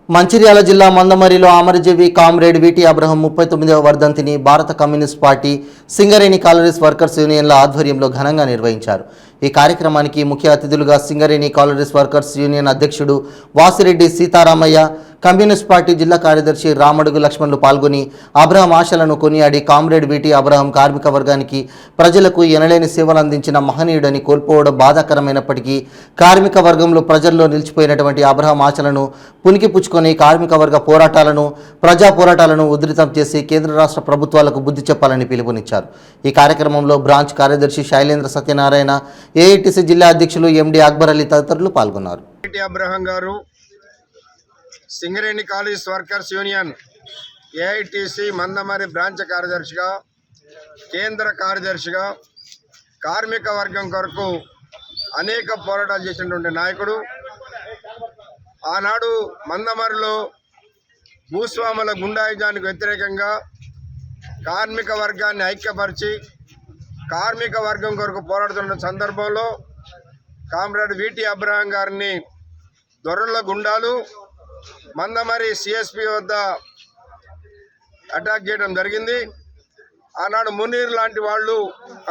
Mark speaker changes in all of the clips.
Speaker 1: మంచిర్యాల జిల్లా మందమరిలో అమరజీవి comrade విటి Abraham 39వ వర్ధంతిని భారత communist party Singareni collieries workers యూనియన్ల ఆధ్వర్యంలో ఘనంగా నిర్వహించారు. ఈ కార్యక్రమానికి ముఖ్య అతిథులుగా సింగరేణి కాలరీస్ వర్కర్స్ యూనియన్ అధ్యక్షుడు వాసిరెడ్డి సీతారామయ్య, కమ్యూనిస్ట్ పార్టీ జిల్లా కార్యదర్శి రామడుగు లక్ష్మణులు పాల్గొని అబ్రహం ఆశలను కొనియాడి కామ్రేడ్ విటి అబ్రహం కార్మిక వర్గానికి ప్రజలకు ఎనలేని సేవలు అందించిన మహనీయుడని కోల్పోవడం బాధాకరమైనప్పటికీ కార్మిక వర్గంలో ప్రజల్లో నిలిచిపోయినటువంటి అబ్రహం ఆశలను పుణికిపుచ్చుకొని కార్మిక వర్గ పోరాటాలను, ప్రజా పోరాటాలను ఉధృతం చేసి కేంద్ర రాష్ట్ర ప్రభుత్వాలకు బుద్ధి చెప్పాలని పిలుపునిచ్చారు. ఈ కార్యక్రమంలో బ్రాంచ్ కార్యదర్శి శైలేంద్ర సత్యనారాయణ, ఏఐటీసీ జిల్లా అధ్యక్షులు ఎండి అక్బర్ అలీ తదితరులు పాల్గొన్నారు.
Speaker 2: అబ్రహం గారు Singareni college workers union AITC Mandamarri branch కార్యదర్శిగా, కేంద్ర కార్యదర్శిగా కార్మిక వర్గం కొరకు అనేక పోరాటాలు చేసినటువంటి నాయకుడు. ఆనాడు మందమరిలో భూస్వాముల గుండాయిజానికి వ్యతిరేకంగా కార్మిక వర్గాన్ని ఐక్యపరిచి కార్మిక వర్గం కొరకు పోరాడుతున్న సందర్భంలో కామ్రేడ్ విటి అబ్రహం గారిని దొరల గుండాలు మందమరి సిఎస్పి వద్ద అటాక్ చేయడం జరిగింది. ఆనాడు మునీర్ లాంటి వాళ్ళు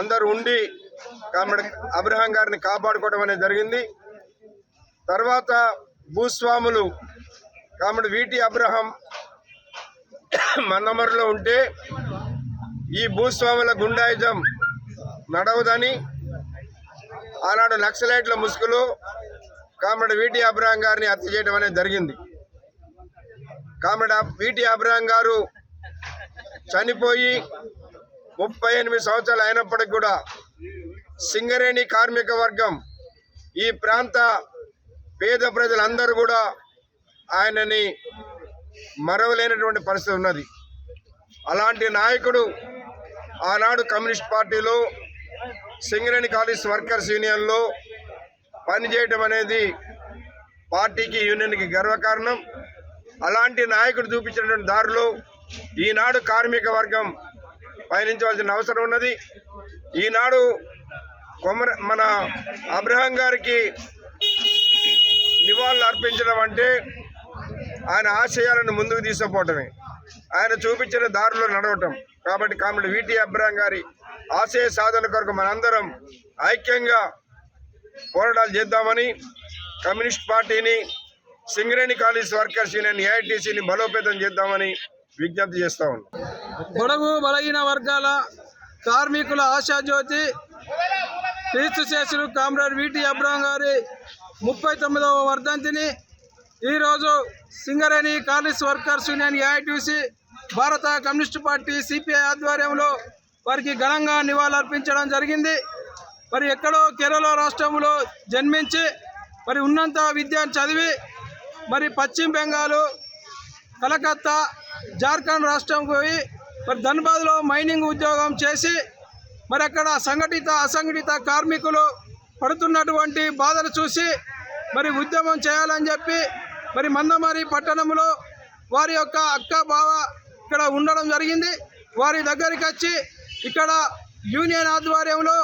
Speaker 2: అందరూ ఉండి కామ్రేడ్ అబ్రహం గారిని కాపాడుకోవడం అనేది జరిగింది. తర్వాత భూస్వాములు కామ్రేడ్ విటి అబ్రహం మందమరిలో ఉంటే ఈ భూస్వాముల గుండాయిజం నడవదని ఆనాడు నక్సలైట్ల ముసుగులో కామ్రేడ్ విటి అబ్రహం గారిని హత్య చేయడం అనేది జరిగింది. కామ్రేడ్ విటి అబ్రహం గారు చనిపోయి 38 సంవత్సరాలు అయినప్పటికీ కూడా సింగరేణి కార్మిక వర్గం, ఈ ప్రాంత పేద ప్రజలందరూ కూడా ఆయనని మరవలేనటువంటి పరిస్థితి ఉన్నది. అలాంటి నాయకుడు ఆనాడు కమ్యూనిస్ట్ పార్టీలో సింగరేణి కాలేజ్ వర్కర్స్ యూనియన్లో పనిచేయడం అనేది పార్టీకి, యూనియన్కి గర్వకారణం. అలాంటి నాయకుడు చూపించినటువంటి దారిలో ఈనాడు కార్మిక వర్గం పయనించవలసిన అవసరం ఉన్నది. ఈనాడు మన అబ్రహం గారికి నివాళులు అర్పించడం అంటే ఆయన ఆశయాలను ముందుకు తీసుకుపోవటమే, ఆయన చూపించిన దారిలో నడవటం. కాబట్టి కామ్రేడ్ విటి అబ్రహం గారి ఆశయ సాధన కొరకు మనందరం ఐక్యంగా పోరాటాలు చేద్దామని కమ్యూనిస్ట్ పార్టీని, సింగరేణి కాలేజ్ వర్కర్స్ యూనియన్ ఏఐటీసీని బలోపేతం చేద్దామని విజ్ఞప్తి చేస్తా ఉన్నాం.
Speaker 3: బడుగు బలహీన వర్గాల కార్మికుల ఆశాజ్యోతి క్రీస్తు శేషులు కామ్రేడ్ విటి అబ్రహం గారి 39వ వర్ధంతిని ఈరోజు Singareni college workers union AITC, భారత కమ్యూనిస్ట్ పార్టీ సిపిఐ ఆధ్వర్యంలో వారికి ఘనంగా నివాళులర్పించడం జరిగింది. మరి ఎక్కడో కేరళ రాష్ట్రంలో జన్మించి మరి ఉన్నత విద్యను చదివి మరి పశ్చిమ బెంగాల్, కలకత్తా, జార్ఖండ్ రాష్ట్రం పోయి మరి ధన్బాద్లో మైనింగ్ ఉద్యోగం చేసి మరి అక్కడ సంఘటిత అసంఘటిత కార్మికులు పడుతున్నటువంటి బాధలు చూసి మరి ఉద్యమం చేయాలని చెప్పి మరి మందమరి పట్టణంలో వారి యొక్క అక్క బావ ఇక్కడ ఉండడం జరిగింది. వారి దగ్గరికి వచ్చి ఇక్కడ యూనియన్ ఆధ్వర్యంలో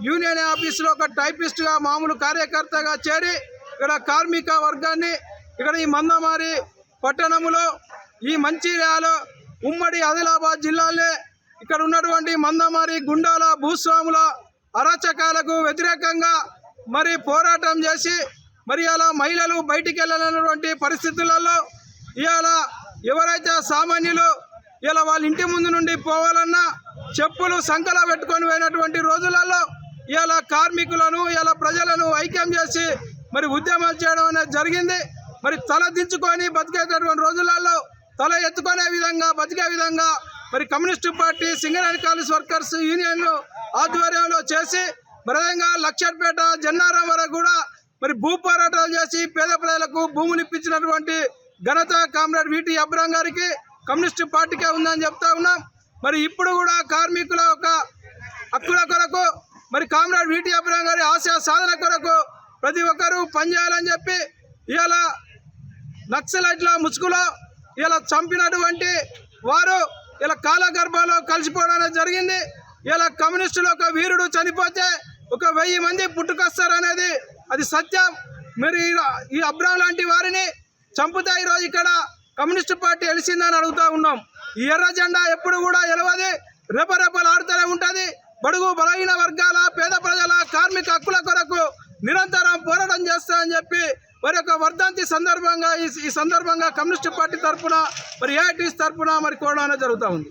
Speaker 3: యూనియన్ ఆఫీసులో ఒక టైపిస్ట్గా, మామూలు కార్యకర్తగా చేరి ఇక్కడ కార్మిక వర్గాన్ని ఇక్కడ ఈ మందమరి పట్టణంలో, ఈ మంచిర్యాల ఉమ్మడి ఆదిలాబాద్ జిల్లాలే ఇక్కడ ఉన్నటువంటి మందమరి గుండాల భూస్వాముల అరాచకాలకు వ్యతిరేకంగా మరి పోరాటం చేసి మరి అలా మహిళలు బయటికి వెళ్ళలేనటువంటి పరిస్థితులలో ఇవాళ ఎవరైతే సామాన్యులు ఇలా వాళ్ళ ఇంటి ముందు నుండి పోవాలన్నా చెప్పులు సంకలా పెట్టుకొని పోయినటువంటి రోజులలో ఇవాళ కార్మికులను, ఇలా ప్రజలను ఐక్యం చేసి మరి ఉద్యమాలు చేయడం అనేది జరిగింది. మరి తల దించుకొని బతికేటటువంటి రోజులలో తల ఎత్తుకునే విధంగా, బతికే విధంగా మరి communist party Singareni college workers union ఆధ్వర్యంలో చేసి మరదంగా లక్షర్పేట, జన్నారం వరకు కూడా మరి భూ పోరాటాలు చేసి పేద ప్రజలకు భూములు ఇప్పించినటువంటి ఘనత కామ్రేడ్ విటి అబ్రహం గారికి, కమ్యూనిస్టు పార్టీకే ఉందని చెప్తా ఉన్నాం. మరి ఇప్పుడు కూడా కార్మికుల యొక్క హక్కుల కొరకు మరి కామ్రేడ్ విటి అబ్రహం గారి ఆశయ సాధన కొరకు ప్రతి ఒక్కరూ పనిచేయాలని చెప్పి ఇవాళ నక్సలైట్ల ముసుగులో ఇలా చంపినటువంటి వారు ఇలా కాలగర్భంలో కలిసిపోవడం జరిగింది. ఇలా కమ్యూనిస్టులు ఒక వీరుడు చనిపోతే 1000 మంది పుట్టుకొస్తారనేది అది సత్యం. మరి ఈ అబ్రహం లాంటి వారిని చంపుతా ఈరోజు ఇక్కడ కమ్యూనిస్టు పార్టీ వెలిసిందని అడుగుతా ఉన్నాం. ఈ ఎర్ర జెండా ఎప్పుడు కూడా ఎలవది, రెపరెపలు ఆడుతూనే ఉంటుంది. బడుగు బలహీన వర్గాల పేద ప్రజల కార్మిక హక్కుల కొరకు నిరంతరం పోరాటం చేస్తామని చెప్పి మరి యొక్క వర్ధంతి సందర్భంగా ఈ సందర్భంగా కమ్యూనిస్టు పార్టీ తరఫున మరి ఏఐటీసీ తరఫున మరి కోరడం జరుగుతూ ఉంది.